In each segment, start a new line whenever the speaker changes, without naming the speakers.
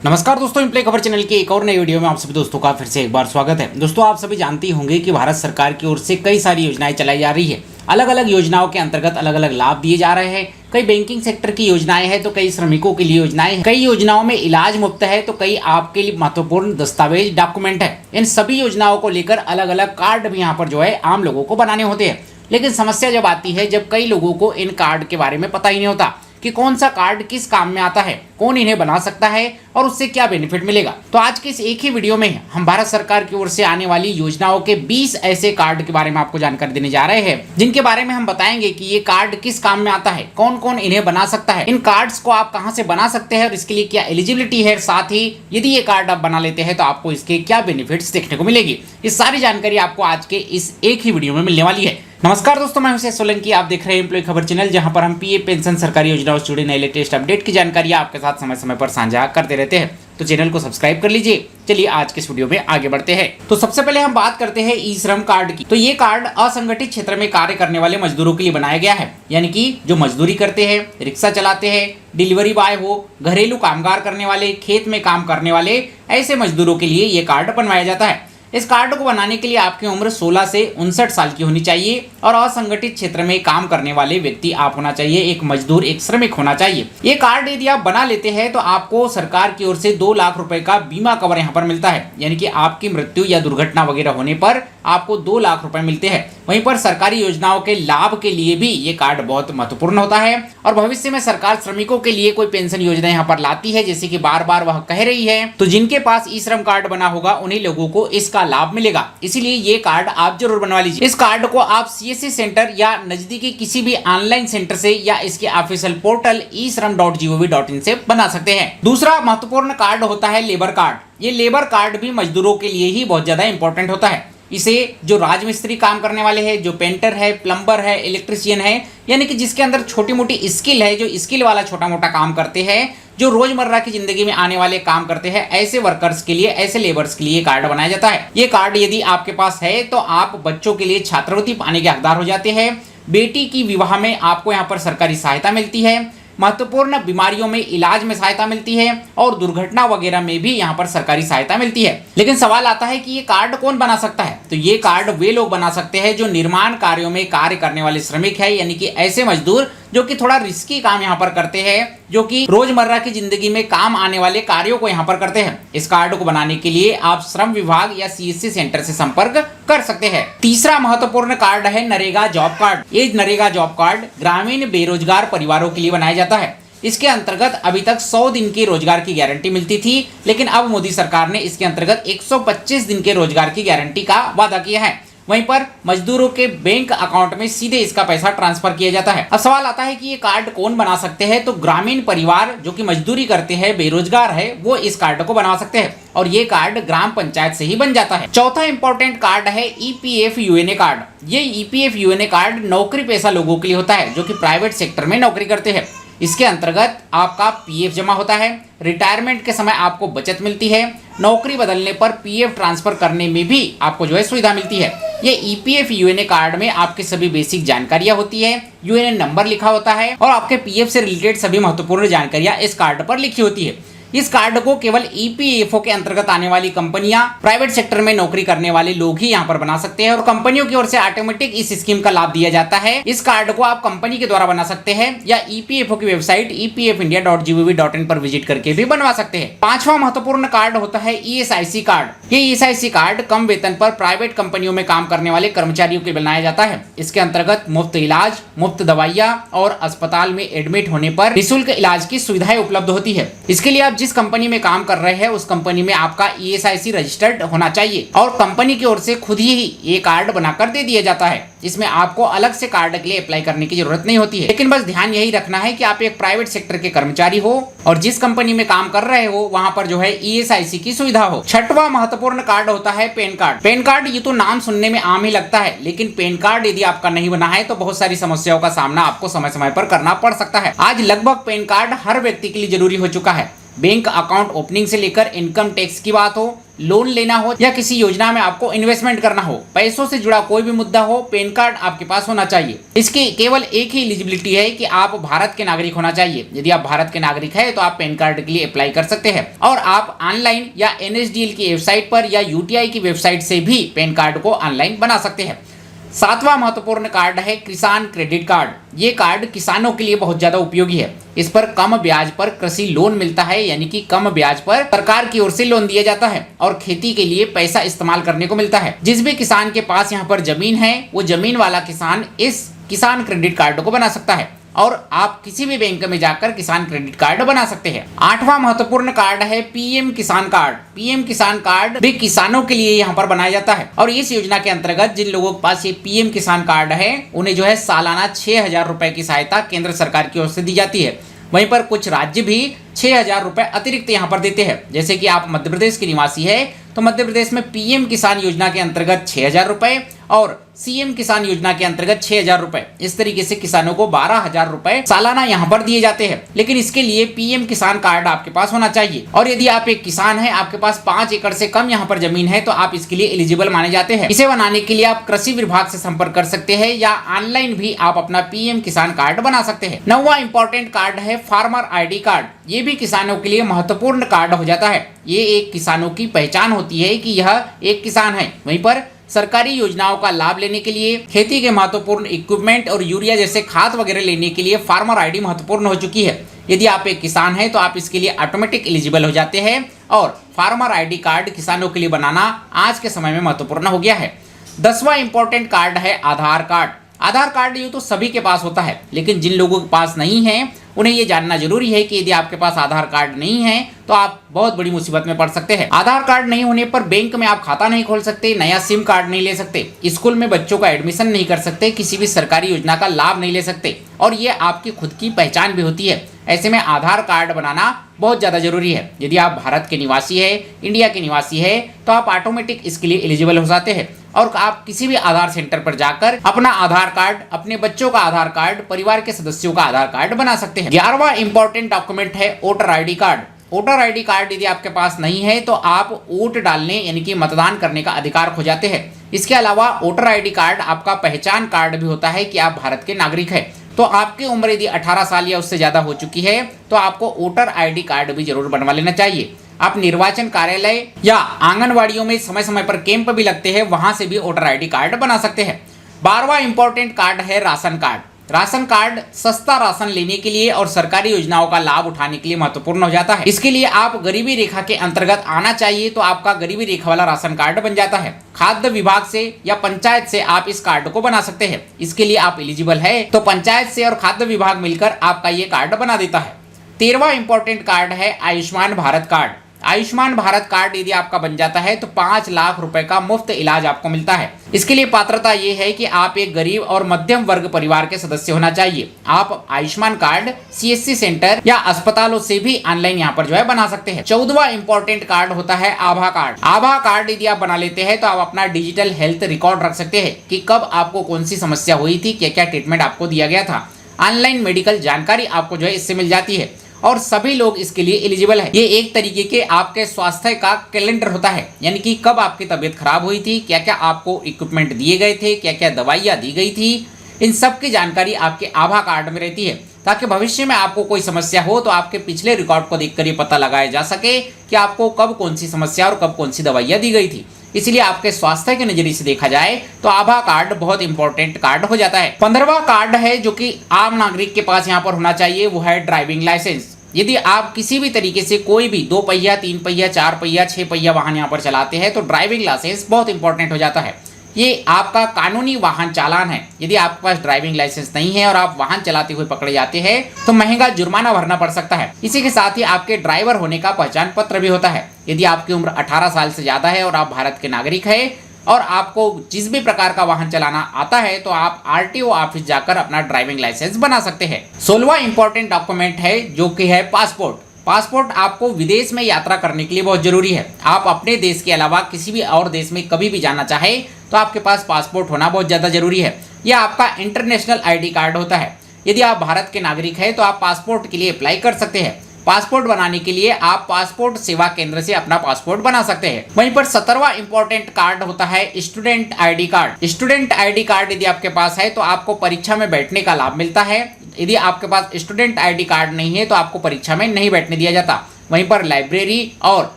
नमस्कार दोस्तों, इम्प्ले खबर चैनल के एक और नई वीडियो में आप सभी दोस्तों का फिर से एक बार स्वागत है। दोस्तों, आप सभी जानते ही होंगे कि भारत सरकार की ओर से कई सारी योजनाएं चलाई जा रही है। अलग अलग योजनाओं के अंतर्गत अलग अलग लाभ दिए जा रहे हैं। कई बैंकिंग सेक्टर की योजनाएं हैं तो कई श्रमिकों के लिए योजनाएं हैं। कई योजनाओं में इलाज मुफ्त है तो कई आपके लिए महत्वपूर्ण दस्तावेज डॉक्यूमेंट है। इन सभी योजनाओं को लेकर अलग अलग कार्ड भी यहाँ पर जो है आम लोगों को बनाने होते हैं। लेकिन समस्या जब आती है जब कई लोगों को इन कार्ड के बारे में पता ही नहीं होता कि कौन सा कार्ड किस काम में आता है, कौन इन्हें बना सकता है और उससे क्या बेनिफिट मिलेगा। तो आज के इस एक ही वीडियो में हम भारत सरकार की ओर से आने वाली योजनाओं के 20 ऐसे कार्ड के बारे में आपको जानकारी देने जा रहे हैं, जिनके बारे में हम बताएंगे कि ये कार्ड किस काम में आता है, कौन कौन इन्हें बना सकता है, इन कार्ड्स को आप कहां से बना सकते हैं और इसके लिए क्या एलिजिबिलिटी है, साथ ही यदि ये कार्ड आप बना लेते हैं तो आपको इसके क्या बेनिफिट्स देखने को मिलेगी। इस सारी जानकारी आपको आज के इस एक ही वीडियो में मिलने वाली है। नमस्कार दोस्तों, मैं हूं सोलंकी, आप देख रहे हैं एम्प्लॉय खबर चैनल, जहां पर हम पीएफ पेंशन सरकारी योजनाओं से जुड़े नए लेटेस्ट अपडेट की जानकारी आपके साथ समय समय पर साझा करते रहते हैं। तो चैनल को सब्सक्राइब कर लीजिए। चलिए आज के इस वीडियो में आगे बढ़ते हैं। तो सबसे पहले हम बात करते हैं ई श्रम कार्ड की। तो ये कार्ड असंगठित क्षेत्र में कार्य करने वाले मजदूरों के लिए बनाया गया है, यानी कि जो मजदूरी करते हैं, रिक्शा चलाते हैं, डिलीवरी बॉय हो, घरेलू कामगार करने वाले, खेत में काम करने वाले, ऐसे मजदूरों के लिए ये कार्ड बनवाया जाता है। इस कार्ड को बनाने के लिए आपकी उम्र 16 से 59 साल की होनी चाहिए और असंगठित क्षेत्र में काम करने वाले व्यक्ति आप होना चाहिए, एक मजदूर, एक श्रमिक होना चाहिए। ये कार्ड यदि आप बना लेते हैं तो आपको सरकार की ओर से 2 लाख रुपए का बीमा कवर यहाँ पर मिलता है, यानी कि आपकी मृत्यु या दुर्घटना वगैरह होने पर आपको 2 लाख रुपए मिलते हैं। वहीं पर सरकारी योजनाओं के लाभ के लिए भी ये कार्ड बहुत महत्वपूर्ण होता है और भविष्य में सरकार श्रमिकों के लिए कोई पेंशन योजना यहाँ पर लाती है, जैसे कि बार बार वह कह रही है। तो जिनके पास ई श्रम कार्ड बना होगा उन्हीं लोगों को इसका लाभ मिलेगा, इसीलिए ये कार्ड आप जरूर बनवा लीजिए। इस कार्ड को आप सीएससी सेंटर या नजदीकी किसी भी ऑनलाइन सेंटर से या इसके ऑफिशियल पोर्टल ishram.gov.in से बना सकते हैं। दूसरा महत्वपूर्ण कार्ड होता है लेबर कार्ड। ये लेबर कार्ड भी मजदूरों के लिए ही बहुत ज्यादा इंपॉर्टेंट होता है। इसे जो राजमिस्त्री काम करने वाले हैं, जो पेंटर है, प्लम्बर है, इलेक्ट्रिशियन है, यानी कि जिसके अंदर छोटी मोटी स्किल है, जो स्किल वाला छोटा मोटा काम करते हैं, जो रोजमर्रा की जिंदगी में आने वाले काम करते हैं, ऐसे वर्कर्स के लिए, ऐसे लेबर्स के लिए कार्ड बनाया जाता है। ये कार्ड यदि आपके पास है तो आप बच्चों के लिए छात्रवृत्ति पाने के हकदार हो जाते हैं। बेटी की विवाह में आपको यहाँ पर सरकारी सहायता मिलती है। महत्वपूर्ण बीमारियों में इलाज में सहायता मिलती है और दुर्घटना वगैरह में भी यहाँ पर सरकारी सहायता मिलती है। लेकिन सवाल आता है कि ये कार्ड कौन बना सकता है? तो ये कार्ड वे लोग बना सकते हैं जो निर्माण कार्यों में कार्य करने वाले श्रमिक है, यानी कि ऐसे मजदूर जो कि थोड़ा रिस्की काम यहाँ पर करते हैं, जो कि रोजमर्रा की जिंदगी में काम आने वाले कार्यों को यहाँ पर करते हैं। इस कार्ड को बनाने के लिए आप श्रम विभाग या सीएससी सेंटर से संपर्क कर सकते हैं। तीसरा महत्वपूर्ण कार्ड है नरेगा जॉब कार्ड। ये नरेगा जॉब कार्ड ग्रामीण बेरोजगार परिवारों के लिए बनाया जाता है। इसके अंतर्गत अभी तक 100 दिन की रोजगार की गारंटी मिलती थी, लेकिन अब मोदी सरकार ने इसके अंतर्गत 125 दिन के रोजगार की गारंटी का वादा किया है। वहीं पर मजदूरों के बैंक अकाउंट में सीधे इसका पैसा ट्रांसफर किया जाता है। अब सवाल आता है कि ये कार्ड कौन बना सकते हैं? तो ग्रामीण परिवार जो कि मजदूरी करते हैं, बेरोजगार है, वो इस कार्ड को बनवा सकते हैं और ये कार्ड ग्राम पंचायत से ही बन जाता है। चौथा इंपॉर्टेंट कार्ड है ईपीएफ यूएनए कार्ड। ये ईपीएफ यूएनए कार्ड नौकरी पेशा लोगों के लिए होता है जो कि प्राइवेट सेक्टर में नौकरी करते हैं। इसके अंतर्गत आपका पीएफ जमा होता है, रिटायरमेंट के समय आपको बचत मिलती है, नौकरी बदलने पर पीएफ ट्रांसफर करने में भी आपको जो है सुविधा मिलती है। ये ईपीएफ यूएनए कार्ड में आपकी सभी बेसिक जानकारियां होती है, यूएनए नंबर लिखा होता है और आपके पीएफ से रिलेटेड सभी महत्वपूर्ण जानकारियां इस कार्ड पर लिखी होती है। इस कार्ड को केवल ईपीएफओ के अंतर्गत आने वाली कंपनियां, प्राइवेट सेक्टर में नौकरी करने वाले लोग ही यहाँ पर बना सकते हैं और कंपनियों की ओर से ऑटोमेटिक इस स्कीम का लाभ दिया जाता है। इस कार्ड को आप कंपनी के द्वारा बना सकते हैं या ईपीएफओ की वेबसाइट epfindia.gov.in पर विजिट करके भी बनवा सकते हैं। पांचवा महत्वपूर्ण कार्ड होता है ईएसआईसी कार्ड। ये ईएसआईसी कार्ड कम वेतन पर प्राइवेट कंपनियों में काम करने वाले कर्मचारियों के बनाया जाता है। इसके अंतर्गत मुफ्त इलाज, मुफ्त दवाइयाँ और अस्पताल में एडमिट होने पर निःशुल्क इलाज की सुविधाएं उपलब्ध होती है। इसके लिए आप जिस कंपनी में काम कर रहे हैं उस कंपनी में आपका ईएसआईसी रजिस्टर्ड होना चाहिए और कंपनी की ओर से खुद ही ये कार्ड बनाकर दे दिया जाता है। इसमें आपको अलग से कार्ड के लिए अप्लाई करने की जरूरत नहीं होती है, लेकिन बस ध्यान यही रखना है कि आप एक प्राइवेट सेक्टर के कर्मचारी हो और जिस कंपनी में काम कर रहे हो वहां पर जो है ईएसआईसी की सुविधा हो। छठवां महत्वपूर्ण कार्ड होता है पैन कार्ड। पैन कार्ड ये तो नाम सुनने में आम ही लगता है, लेकिन पैन कार्ड यदि आपका नहीं बना है तो बहुत सारी समस्याओं का सामना आपको समय समय पर करना पड़ सकता है। आज लगभग पैन कार्ड हर व्यक्ति के लिए जरूरी हो चुका है। बैंक अकाउंट ओपनिंग से लेकर इनकम टैक्स की बात हो लोन लेना हो या किसी योजना में आपको इन्वेस्टमेंट करना हो, पैसों से जुड़ा कोई भी मुद्दा हो, पैन कार्ड आपके पास होना चाहिए। इसकी केवल एक ही एलिजिबिलिटी है कि आप भारत के नागरिक होना चाहिए। यदि आप भारत के नागरिक है तो आप पैन कार्ड के लिए अप्लाई कर सकते हैं और आप ऑनलाइन या NSDL की वेबसाइट पर या UTI की वेबसाइट से भी पैन कार्ड को ऑनलाइन बना सकते हैं। सातवां महत्वपूर्ण कार्ड है किसान क्रेडिट कार्ड। ये कार्ड किसानों के लिए बहुत ज्यादा उपयोगी है। इस पर कम ब्याज पर कृषि लोन मिलता है, यानी कि कम ब्याज पर सरकार की ओर से लोन दिया जाता है और खेती के लिए पैसा इस्तेमाल करने को मिलता है। जिस भी किसान के पास यहाँ पर जमीन है वो जमीन वाला किसान इस किसान क्रेडिट कार्ड को बना सकता है और आप किसी भी बैंक में जाकर किसान क्रेडिट कार्ड बना सकते हैं। आठवां महत्वपूर्ण कार्ड है PM किसान कार्ड। PM किसान कार्ड भी किसानों के लिए यहाँ पर बनाया जाता है और इस योजना के अंतर्गत जिन लोगों के पास ये PM किसान कार्ड है उन्हें जो है सालाना 6,000 रुपए की सहायता केंद्र सरकार की ओर से दी जाती है। वहीं पर कुछ राज्य भी 6,000 रुपए अतिरिक्त यहाँ पर देते हैं। जैसे कि आप मध्य प्रदेश के निवासी है तो मध्य प्रदेश में PM किसान योजना के अंतर्गत 6,000 रुपए और CM किसान योजना के अंतर्गत 6,000 रुपए, इस तरीके से किसानों को 12,000 रुपए सालाना यहाँ पर दिए जाते हैं। लेकिन इसके लिए PM किसान कार्ड आपके पास होना चाहिए और यदि आप एक किसान हैं, आपके पास 5 एकड़ से कम यहाँ पर जमीन है तो आप इसके लिए एलिजिबल माने जाते हैं। इसे बनाने के लिए आप कृषि विभाग से संपर्क कर सकते हैं या ऑनलाइन भी आप अपना PM किसान कार्ड बना सकते हैं। 9वां इंपॉर्टेंट कार्ड है फार्मर ID कार्ड। ये भी किसानों के लिए महत्वपूर्ण कार्ड हो जाता है। ये एक किसानों की पहचान होती है कि यह एक किसान है। वहीं पर सरकारी योजनाओं का लाभ लेने के लिए, खेती के महत्वपूर्ण इक्विपमेंट और यूरिया जैसे खाद वगैरह लेने के लिए फार्मर ID महत्वपूर्ण हो चुकी है। यदि आप एक किसान हैं तो आप इसके लिए ऑटोमेटिक एलिजिबल हो जाते हैं और फार्मर ID कार्ड किसानों के लिए बनाना आज के समय में महत्वपूर्ण हो गया है। 10वां इंपॉर्टेंट कार्ड है आधार कार्ड। आधार कार्ड ये तो सभी के पास होता है, लेकिन जिन लोगों के पास नहीं है उन्हें ये जानना जरूरी है कि यदि आपके पास आधार कार्ड नहीं है तो आप बहुत बड़ी मुसीबत में पड़ सकते हैं। आधार कार्ड नहीं होने पर बैंक में आप खाता नहीं खोल सकते, नया सिम कार्ड नहीं ले सकते, स्कूल में बच्चों का एडमिशन नहीं कर सकते, किसी भी सरकारी योजना का लाभ नहीं ले सकते और ये आपकी खुद की पहचान भी होती है। ऐसे में आधार कार्ड बनाना बहुत ज़्यादा जरूरी है। यदि आप भारत के निवासी है, इंडिया के निवासी है तो आप ऑटोमेटिक इसके लिए एलिजिबल हो जाते हैं और आप किसी भी आधार सेंटर पर जाकर अपना आधार कार्ड, अपने बच्चों का आधार कार्ड, परिवार के सदस्यों का आधार कार्ड बना सकते हैं। 11वां इंपॉर्टेंट डॉक्यूमेंट है voter ID card. Voter ID card यदि आपके पास नहीं है तो आप वोट डालने यानी कि मतदान करने का अधिकार खो जाते हैं। इसके अलावा वोटर ID कार्ड आपका पहचान कार्ड भी होता है कि आप भारत के नागरिक हैं। तो आपकी उम्र यदि 18 साल या उससे ज्यादा हो चुकी है तो आपको वोटर ID कार्ड भी जरूर बनवा लेना चाहिए। आप निर्वाचन कार्यालय या आंगनवाड़ियों में समय समय पर कैंप भी लगते हैं, वहां से भी वोटर ID कार्ड बना सकते हैं। 12वां इंपॉर्टेंट कार्ड है राशन कार्ड। राशन कार्ड सस्ता राशन लेने के लिए और सरकारी योजनाओं का लाभ उठाने के लिए महत्वपूर्ण हो जाता है। इसके लिए आप गरीबी रेखा के अंतर्गत आना चाहिए तो आपका गरीबी रेखा वाला राशन कार्ड बन जाता है। खाद्य विभाग से या पंचायत से आप इस कार्ड को बना सकते हैं। इसके लिए आप एलिजिबल है तो पंचायत से और खाद्य विभाग मिलकर आपका ये कार्ड बना देता है। 13वां इंपॉर्टेंट कार्ड है आयुष्मान भारत कार्ड। आयुष्मान भारत कार्ड यदि आपका बन जाता है तो 5 लाख रुपए का मुफ्त इलाज आपको मिलता है। इसके लिए पात्रता ये है कि आप एक गरीब और मध्यम वर्ग परिवार के सदस्य होना चाहिए। आप आयुष्मान कार्ड CSC सेंटर या अस्पतालों से भी ऑनलाइन यहाँ पर जो है बना सकते हैं। 14वां इंपॉर्टेंट कार्ड होता है आभा कार्ड। आभा कार्ड यदि आप बना लेते हैं तो आप अपना डिजिटल हेल्थ रिकॉर्ड रख सकते हैं कि कब आपको कौन सी समस्या हुई थी, क्या क्या ट्रीटमेंट आपको दिया गया था। ऑनलाइन मेडिकल जानकारी आपको जो है इससे मिल जाती है और सभी लोग इसके लिए एलिजिबल है। ये एक तरीके के आपके स्वास्थ्य का कैलेंडर होता है, यानी कि कब आपकी तबीयत खराब हुई थी, क्या क्या आपको इक्विपमेंट दिए गए थे, क्या क्या दवाइयाँ दी गई थी, इन सब की जानकारी आपके आभा कार्ड में रहती है ताकि भविष्य में आपको कोई समस्या हो तो आपके पिछले रिकॉर्ड को देखकर ये पता लगाया जा सके कि आपको कब कौन सी समस्या और कब कौन सी दवाइयाँ दी गई थी। इसलिए आपके स्वास्थ्य के नजरिए से देखा जाए तो आभा कार्ड बहुत इंपॉर्टेंट कार्ड हो जाता है। 15वां कार्ड है जो कि आम नागरिक के पास यहाँ पर होना चाहिए, वो है ड्राइविंग लाइसेंस। यदि आप किसी भी तरीके से कोई भी 2 पहिया, 3 पहिया, 4 पहिया, 6 पहिया वाहन यहाँ पर चलाते हैं तो ड्राइविंग लाइसेंस बहुत इंपॉर्टेंट हो जाता है। ये आपका कानूनी वाहन चालान है। यदि आपके पास ड्राइविंग लाइसेंस नहीं है और आप वाहन चलाते हुए पकड़े जाते हैं तो महंगा जुर्माना भरना पड़ सकता है। इसी के साथ ही आपके ड्राइवर होने का पहचान पत्र भी होता है। यदि आपकी उम्र 18 साल से ज्यादा है और आप भारत के नागरिक है और आपको जिस भी प्रकार का वाहन चलाना आता है तो आप RTO ऑफिस जाकर अपना ड्राइविंग लाइसेंस बना सकते हैं। 16वां इंपॉर्टेंट डॉक्यूमेंट है जो कि है पासपोर्ट। पासपोर्ट आपको विदेश में यात्रा करने के लिए बहुत जरूरी है। आप अपने देश के अलावा किसी भी और देश में कभी भी जाना चाहे तो आपके पास पासपोर्ट होना बहुत ज़्यादा जरूरी है। यह आपका इंटरनेशनल ID कार्ड होता है। यदि आप भारत के नागरिक हैं तो आप पासपोर्ट के लिए अप्लाई कर सकते हैं। पासपोर्ट बनाने के लिए आप पासपोर्ट सेवा केंद्र से अपना पासपोर्ट बना सकते हैं। वहीं पर 17वां इंपॉर्टेंट कार्ड होता है student ID card. Student ID card यदि आपके पास है तो आपको परीक्षा में बैठने का लाभ मिलता है। यदि आपके पास स्टूडेंट आईडी कार्ड नहीं है तो आपको परीक्षा में नहीं बैठने दिया जाता। वहीं पर लाइब्रेरी और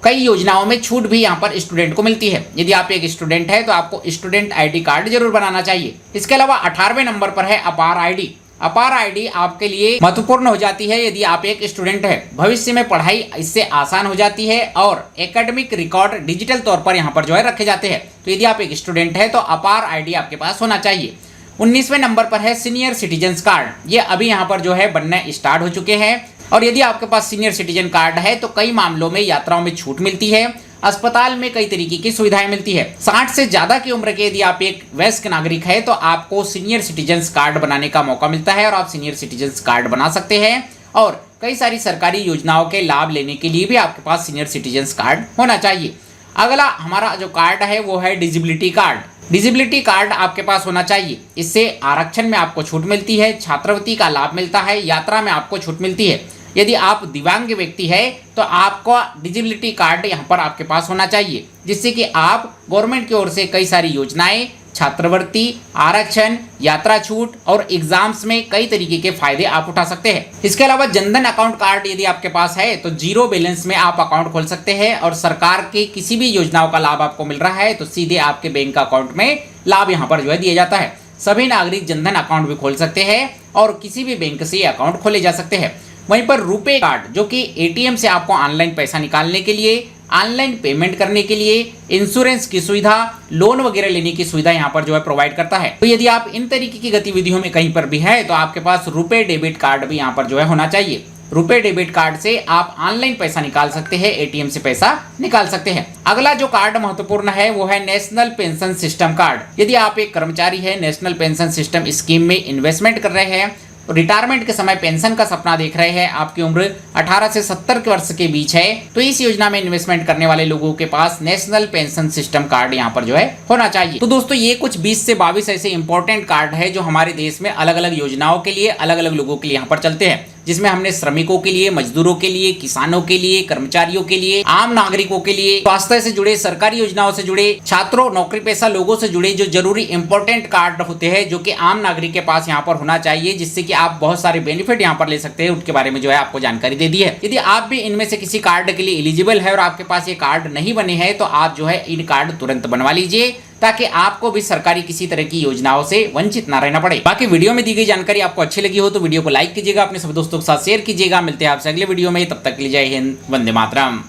कई योजनाओं में छूट भी यहाँ पर स्टूडेंट को मिलती है। यदि आप एक स्टूडेंट है तो आपको स्टूडेंट आईडी कार्ड जरूर बनाना चाहिए। इसके अलावा 18वें नंबर पर है अपार आईडी। अपार आईडी आपके लिए महत्वपूर्ण हो जाती है यदि आप एक स्टूडेंट है। भविष्य में पढ़ाई इससे आसान हो जाती है और एकेडमिक रिकॉर्ड डिजिटल तौर पर यहाँ पर जो है रखे जाते हैं। तो यदि आप एक स्टूडेंट है तो अपार आईडी आपके पास होना चाहिए। 19वें नंबर पर है सीनियर सिटीजन कार्ड। ये अभी यहाँ पर जो है बनने स्टार्ट हो चुके हैं और यदि आपके पास सीनियर सिटीजन कार्ड है तो कई मामलों में यात्राओं में छूट मिलती है, अस्पताल में कई तरीके की सुविधाएं मिलती है। 60 से ज्यादा की उम्र के यदि आप एक वयस्क नागरिक है तो आपको सीनियर सिटीजन कार्ड बनाने का मौका मिलता है और आप सीनियर सिटीजन कार्ड बना सकते हैं और कई सारी सरकारी योजनाओं के लाभ लेने के लिए भी आपके पास सीनियर सिटीजन कार्ड होना चाहिए। अगला हमारा जो कार्ड है वो है डिजिबिलिटी कार्ड। डिजिबिलिटी कार्ड आपके पास होना चाहिए। इससे आरक्षण में आपको छूट मिलती है, छात्रवृत्ति का लाभ मिलता है, यात्रा में आपको छूट मिलती है। यदि आप दिव्यांग व्यक्ति है तो आपको डिजिबिलिटी कार्ड यहाँ पर आपके पास होना चाहिए, जिससे कि आप गवर्नमेंट की ओर से कई सारी योजनाएं, छात्रवृत्ति, आरक्षण, यात्रा छूट और एग्जाम्स में कई तरीके के फायदे आप उठा सकते हैं। इसके अलावा जनधन अकाउंट कार्ड यदि आपके पास है तो जीरो बैलेंस में आप अकाउंट खोल सकते हैं और सरकार की किसी भी योजनाओं का लाभ आपको मिल रहा है तो सीधे आपके बैंक अकाउंट में लाभ यहाँ पर जो है दिया जाता है। सभी नागरिक जनधन अकाउंट भी खोल सकते हैं और किसी भी बैंक से अकाउंट खोले जा सकते हैं। वहीं पर रुपे कार्ड जो कि एटीएम से आपको ऑनलाइन पैसा निकालने के लिए, ऑनलाइन पेमेंट करने के लिए, इंश्योरेंस की सुविधा, लोन वगैरह लेने की सुविधा यहाँ पर जो है प्रोवाइड करता है। तो यदि आप इन तरीके की गतिविधियों में कहीं पर भी है तो आपके पास रुपे डेबिट कार्ड भी यहाँ पर जो है होना चाहिए। रुपे डेबिट कार्ड से आप ऑनलाइन पैसा निकाल सकते हैं, एटीएम से पैसा निकाल सकते हैं। अगला जो कार्ड महत्वपूर्ण है वो है नेशनल पेंशन सिस्टम कार्ड। यदि आप एक कर्मचारी है, नेशनल पेंशन सिस्टम स्कीम में इन्वेस्टमेंट कर रहे हैं, रिटायरमेंट के समय पेंशन का सपना देख रहे हैं, आपकी उम्र 18 से 70 वर्ष के बीच है तो इस योजना में इन्वेस्टमेंट करने वाले लोगों के पास नेशनल पेंशन सिस्टम कार्ड यहाँ पर जो है होना चाहिए। तो दोस्तों ये कुछ 20 से 22 ऐसे इंपॉर्टेंट कार्ड है जो हमारे देश में अलग अलग योजनाओं के लिए, अलग अलग लोगों के लिए यहाँ पर चलते हैं, जिसमें हमने श्रमिकों के लिए, मजदूरों के लिए, किसानों के लिए, कर्मचारियों के लिए, आम नागरिकों के लिए, स्वास्थ्य से जुड़े, सरकारी योजनाओं से जुड़े, छात्रों, नौकरी पेशा लोगों से जुड़े जो जरूरी इंपॉर्टेंट कार्ड होते हैं जो कि आम नागरिक के पास यहाँ पर होना चाहिए, जिससे कि आप बहुत सारे बेनिफिट यहाँ पर ले सकते हैं, उनके बारे में जो है आपको जानकारी दे दी है। यदि आप भी इनमें से किसी कार्ड के लिए एलिजिबल है और आपके पास ये कार्ड नहीं बने हैं तो आप जो है इन कार्ड तुरंत बनवा लीजिए ताकि आपको भी सरकारी किसी तरह की योजनाओं से वंचित ना रहना पड़े। बाकी वीडियो में दी गई जानकारी आपको अच्छी लगी हो तो वीडियो को लाइक कीजिएगा, अपने सभी दोस्तों के साथ शेयर कीजिएगा। मिलते हैं आपसे अगले वीडियो में, तब तक के लिए जय हिंद, वंदे मातरम।